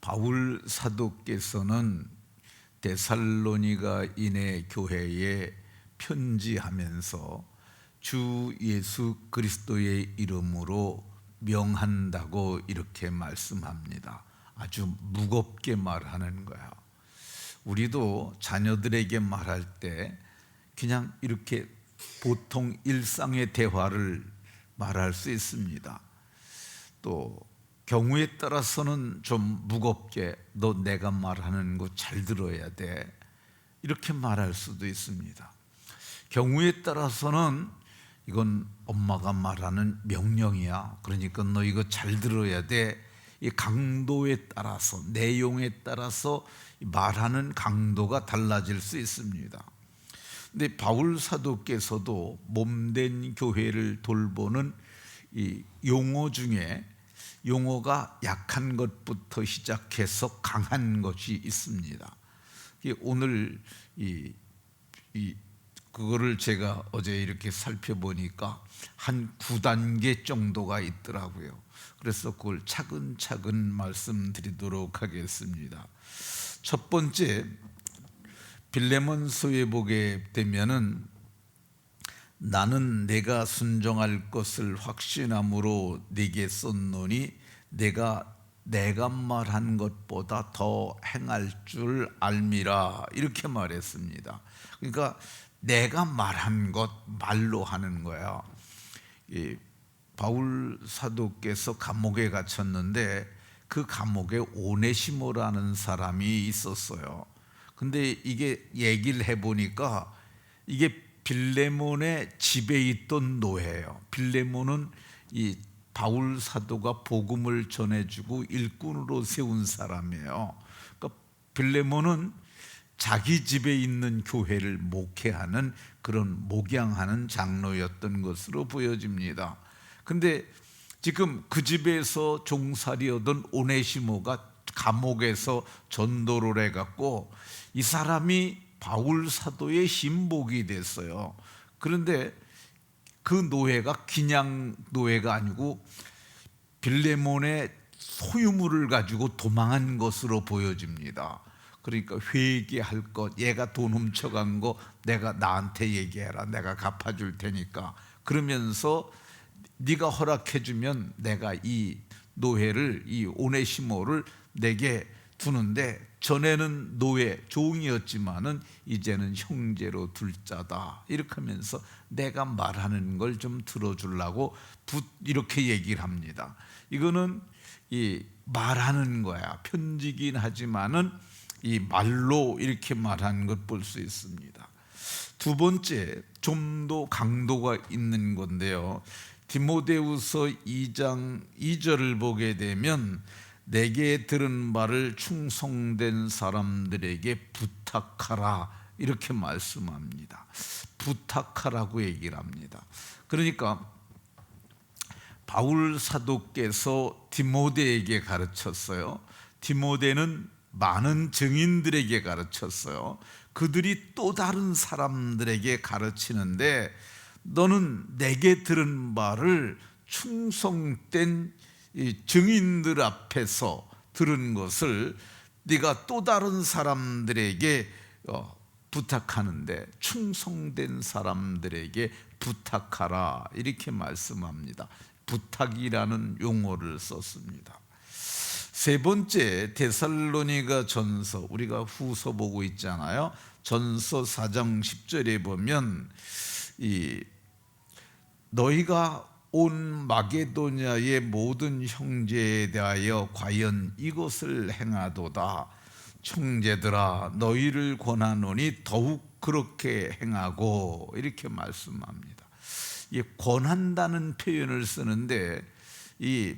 바울 사도께서는 데살로니가인의 교회에 편지하면서 주 예수 그리스도의 이름으로 명한다고 이렇게 말씀합니다. 아주 무겁게 말하는 거야. 우리도 자녀들에게 말할 때 그냥 이렇게 보통 일상의 대화를 말할 수 있습니다. 또 경우에 따라서는 좀 무겁게 너 내가 말하는 거 잘 들어야 돼 이렇게 말할 수도 있습니다. 경우에 따라서는 이건 엄마가 말하는 명령이야, 그러니까 너 이거 잘 들어야 돼. 이 강도에 따라서, 내용에 따라서 말하는 강도가 달라질 수 있습니다. 근데 바울 사도께서도 몸된 교회를 돌보는 이 용어 중에 용어가 약한 것부터 시작해서 강한 것이 있습니다. 오늘 그거를 제가 어제 이렇게 살펴보니까 한 9단계 정도가 있더라고요. 그래서 그걸 차근차근 말씀드리도록 하겠습니다. 첫 번째, 빌레몬서에 보게 되면은 나는 내가 순종할 것을 확신함으로 네게 썼노니 내가 말한 것보다 더 행할 줄 알미라 이렇게 말했습니다. 그러니까 내가 말한 것 말로 하는 거야. 바울 사도께서 감옥에 갇혔는데 그 감옥에 오네시모라는 사람이 있었어요. 근데 이게 얘기를 해보니까 이게 빌레몬의 집에 있던 노예예요. 빌레몬은 이 바울 사도가 복음을 전해주고 일꾼으로 세운 사람이에요. 그러니까 빌레몬은 자기 집에 있는 교회를 목회하는 그런 목양하는 장로였던 것으로 보여집니다. 근데 지금 그 집에서 종살이하던 오네시모가 감옥에서 전도를 해갖고 이 사람이 바울 사도의 신복이 됐어요. 그런데 그 노예가 그냥 노예가 아니고 빌레몬의 소유물을 가지고 도망한 것으로 보여집니다. 그러니까 회개할 것, 얘가 돈 훔쳐간 거 내가 나한테 얘기해라, 내가 갚아줄 테니까. 그러면서 네가 허락해주면 내가 이 노예를, 이 오네시모를 내게 두는데 전에는 노예, 종이었지만은 이제는 형제로 둘 자다 이렇게 하면서 내가 말하는 걸 좀 들어주려고 이렇게 얘기를 합니다. 이거는 이 말하는 거야. 편지긴 하지만은 이 말로 이렇게 말하는 것 볼 수 있습니다. 두 번째, 좀 더 강도가 있는 건데요. 디모데후서 2장 2절을 보게 되면 내게 들은 바를 충성된 사람들에게 부탁하라 이렇게 말씀합니다. 부탁하라고 얘기를 합니다. 그러니까 바울 사도께서 디모데에게 가르쳤어요. 디모데는 많은 증인들에게 가르쳤어요. 그들이 또 다른 사람들에게 가르치는데 너는 내게 들은 바를 충성된 이 증인들 앞에서 들은 것을 네가 또 다른 사람들에게 부탁하는데 충성된 사람들에게 부탁하라 이렇게 말씀합니다. 부탁이라는 용어를 썼습니다. 세 번째, 데살로니가 전서, 우리가 후서 보고 있잖아요. 전서 4장 10절에 보면 너희가 온 마게도냐의 모든 형제에 대하여 과연 이것을 행하도다. 형제들아 너희를 권하노니 더욱 그렇게 행하고 이렇게 말씀합니다. 이 권한다는 표현을 쓰는데 이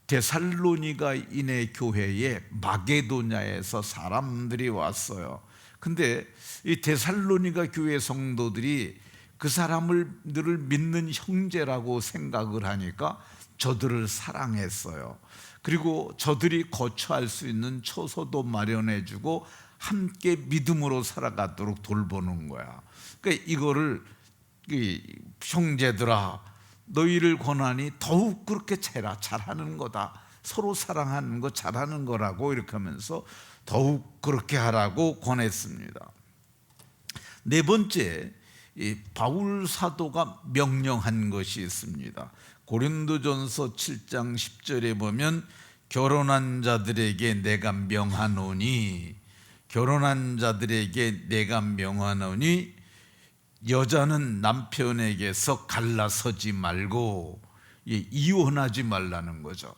데살로니가인의 교회에 마게도냐에서 사람들이 왔어요. 근데 이 데살로니가 교회 성도들이 그 사람들을 믿는 형제라고 생각을 하니까 저들을 사랑했어요. 그리고 저들이 거처할 수 있는 처소도 마련해주고 함께 믿음으로 살아가도록 돌보는 거야. 그러니까 이거를 형제들아 너희를 권하니 더욱 그렇게 잘하는 거다. 서로 사랑하는 거 잘하는 거라고 이렇게 하면서 더욱 그렇게 하라고 권했습니다. 네 번째, 이 바울 사도가 명령한 것이 있습니다. 고린도전서 7장 10절에 보면 결혼한 자들에게 내가 명하노니, 결혼한 자들에게 내가 명하노니 여자는 남편에게서 갈라서지 말고, 이혼하지 말라는 거죠.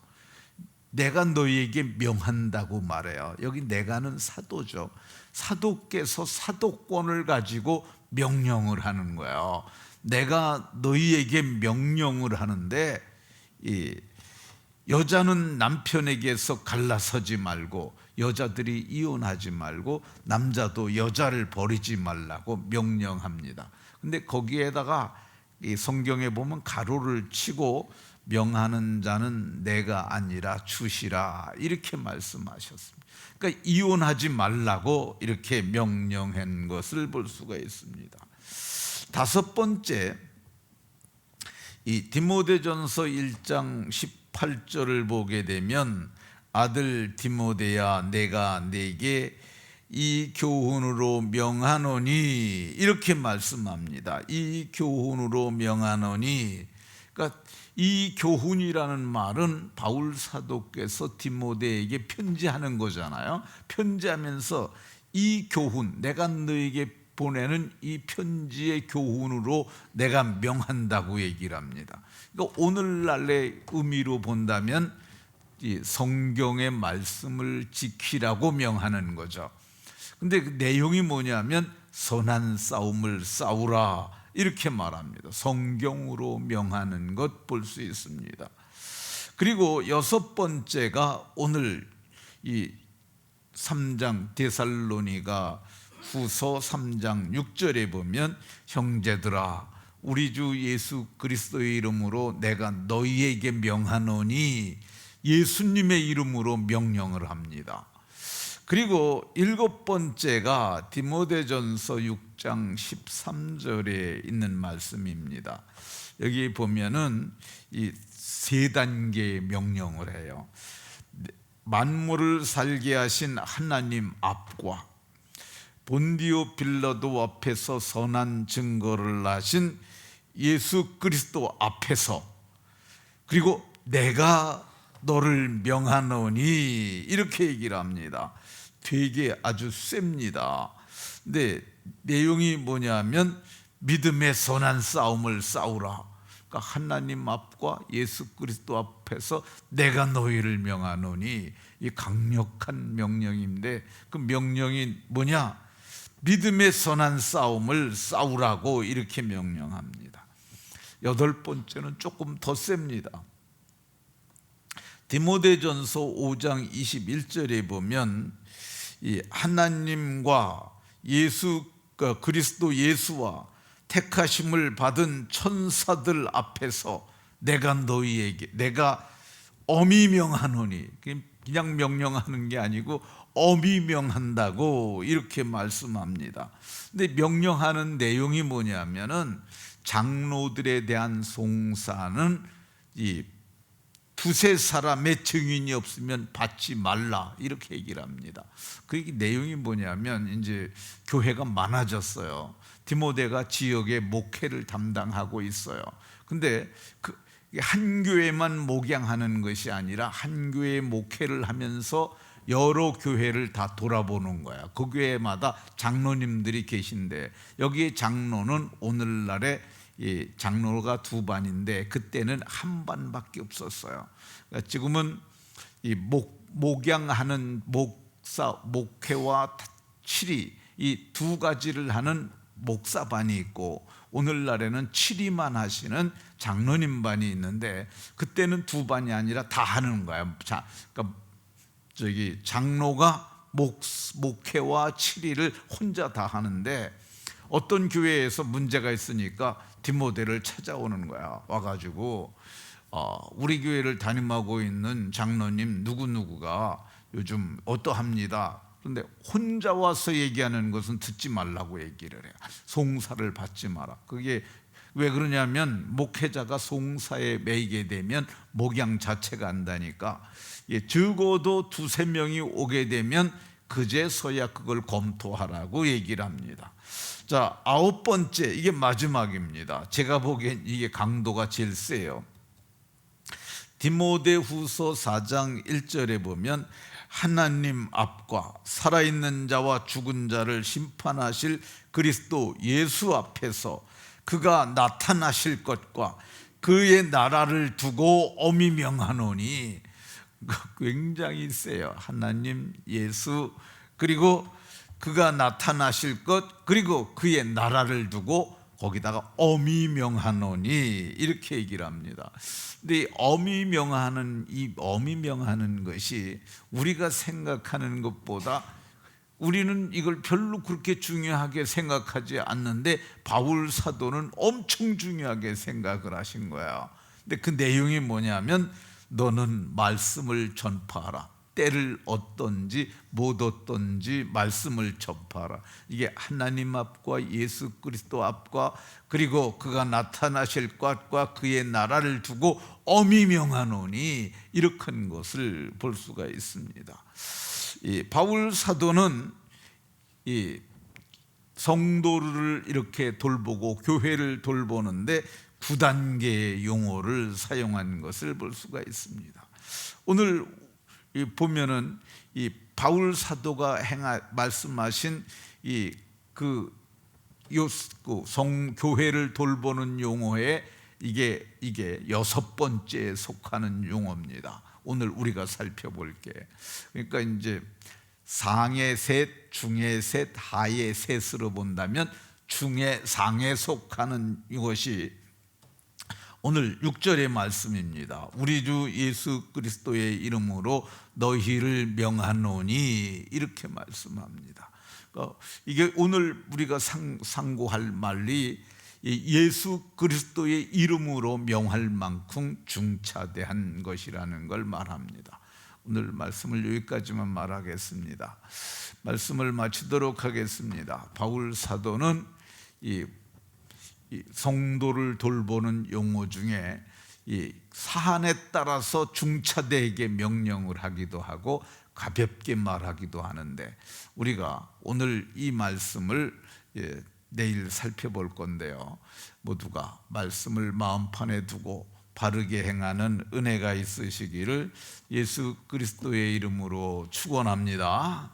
내가 너희에게 명한다고 말해요. 여기 내가는 사도죠. 사도께서 사도권을 가지고 명령을 하는 거예요. 내가 너희에게 명령을 하는데, 이 여자는 남편에게서 갈라서지 말고, 여자들이 이혼하지 말고, 남자도 여자를 버리지 말라고 명령합니다. 근데 거기에다가 이 성경에 보면 가로를 치고 명하는 자는 내가 아니라 주시라 이렇게 말씀하셨습니다. 그러니까 이혼하지 말라고 이렇게 명령한 것을 볼 수가 있습니다. 다섯 번째, 이 디모데전서 1장 18절을 보게 되면 아들 디모데야 내가 네게 이 교훈으로 명하노니 이렇게 말씀합니다. 이 교훈으로 명하노니, 그러니까 이 교훈이라는 말은 바울 사도께서 디모데에게 편지하는 거잖아요. 편지하면서 이 교훈, 내가 너에게 보내는 이 편지의 교훈으로 내가 명한다고 얘기를 합니다. 그러니까 오늘날의 의미로 본다면 이 성경의 말씀을 지키라고 명하는 거죠. 근데 그 내용이 뭐냐면 선한 싸움을 싸우라 이렇게 말합니다. 성경으로 명하는 것 볼 수 있습니다. 그리고 여섯 번째가 오늘 이 3장 데살로니가 후서 3장 6절에 보면 형제들아 우리 주 예수 그리스도의 이름으로 내가 너희에게 명하노니, 예수님의 이름으로 명령을 합니다. 그리고 일곱 번째가 디모데전서 6장 13절에 있는 말씀입니다. 여기 보면은 이 세 단계의 명령을 해요. 만물을 살게 하신 하나님 앞과 본디오 빌라도 앞에서 선한 증거를 하신 예수 그리스도 앞에서, 그리고 내가 너를 명하노니 이렇게 얘기를 합니다. 되게 아주 셉니다. 근데 내용이 뭐냐면 믿음의 선한 싸움을 싸우라. 그러니까 하나님 앞과 예수 그리스도 앞에서 내가 너희를 명하노니, 이 강력한 명령인데 그 명령이 뭐냐? 믿음의 선한 싸움을 싸우라고 이렇게 명령합니다. 여덟 번째는 조금 더 셉니다. 디모데전서 5장 21절에 보면 이 하나님과 예수 그리스도 예수와 택하심을 받은 천사들 앞에서 내가 너희에게, 내가 엄히 명하노니, 그냥 명령하는 게 아니고 엄히 명한다고 이렇게 말씀합니다. 근데 명령하는 내용이 뭐냐면은 장로들에 대한 송사는 이 두세 사람의 증인이 없으면 받지 말라 이렇게 얘기를 합니다. 그 내용이 뭐냐면 이제 교회가 많아졌어요. 디모데가 지역의 목회를 담당하고 있어요. 근데 한 교회만 목양하는 것이 아니라 한 교회 목회를 하면서 여러 교회를 다 돌아보는 거야. 그 교회마다 장로님들이 계신데 여기에 장로는 오늘날에 장로가 두 반인데 그때는 한 반밖에 없었어요. 그러니까 지금은 이 목양하는 목사, 목회와 치리 이 두 가지를 하는 목사반이 있고 오늘날에는 치리만 하시는 장로님 반이 있는데 그때는 두 반이 아니라 다 하는 거야. 그러니까 장로가 목회와 치리를 혼자 다 하는데 어떤 교회에서 문제가 있으니까 디모데를 찾아오는 거야. 와가지고 우리 교회를 담임하고 있는 장로님 누구누구가 요즘 어떠합니다. 그런데 혼자 와서 얘기하는 것은 듣지 말라고 얘기를 해요. 송사를 받지 마라. 그게 왜 그러냐면 목회자가 송사에 매이게 되면 목양 자체가 안다니까. 적어도 두세 명이 오게 되면 그제서야 그걸 검토하라고 얘기를 합니다. 자, 9번째, 이게 마지막입니다. 제가 보기엔 이게 강도가 제일 세요. 디모데후서 4장 1절에 보면 하나님 앞과 살아있는 자와 죽은 자를 심판하실 그리스도 예수 앞에서 그가 나타나실 것과 그의 나라를 두고 엄히 명하노니. 굉장히 세요. 하나님, 예수, 그리고 그가 나타나실 것, 그리고 그의 나라를 두고 거기다가 엄히 명하노니, 이렇게 얘기를 합니다. 근데 이 엄히 명하는 것이 우리가 생각하는 것보다, 우리는 이걸 별로 그렇게 중요하게 생각하지 않는데 바울 사도는 엄청 중요하게 생각을 하신 거야. 근데 그 내용이 뭐냐면, 너는 말씀을 전파하라. 때를 얻든지 못 얻든지 말씀을 전파하라. 이게 하나님 앞과 예수 그리스도 앞과 그리고 그가 나타나실 것과 그의 나라를 두고 엄히 명하노니, 이렇게 한 것을 볼 수가 있습니다. 이 바울 사도는 이 성도를 이렇게 돌보고 교회를 돌보는데 9단계의 용어를 사용한 것을 볼 수가 있습니다. 오늘 보면은 이 바울 사도가 말씀하신 성교회를 돌보는 용어에 이게 6번째에 속하는 용어입니다. 오늘 우리가 살펴볼게. 그러니까 이제 상의 셋, 중의 셋, 하의 셋으로 본다면 중의 상에 속하는 이것이 오늘 6절의 말씀입니다. 우리 주 예수 그리스도의 이름으로 너희를 명하노니, 이렇게 말씀합니다. 이게 오늘 우리가 상고할 말이 예수 그리스도의 이름으로 명할 만큼 중차대한 것이라는 걸 말합니다. 오늘 말씀을 여기까지만 말하겠습니다. 말씀을 마치도록 하겠습니다. 바울 사도는 이 성도를 돌보는 용어 중에 이 사안에 따라서 중차대하게 명령을 하기도 하고 가볍게 말하기도 하는데, 우리가 오늘 이 말씀을 내일 살펴볼 건데요, 모두가 말씀을 마음판에 두고 바르게 행하는 은혜가 있으시기를 예수 그리스도의 이름으로 축원합니다.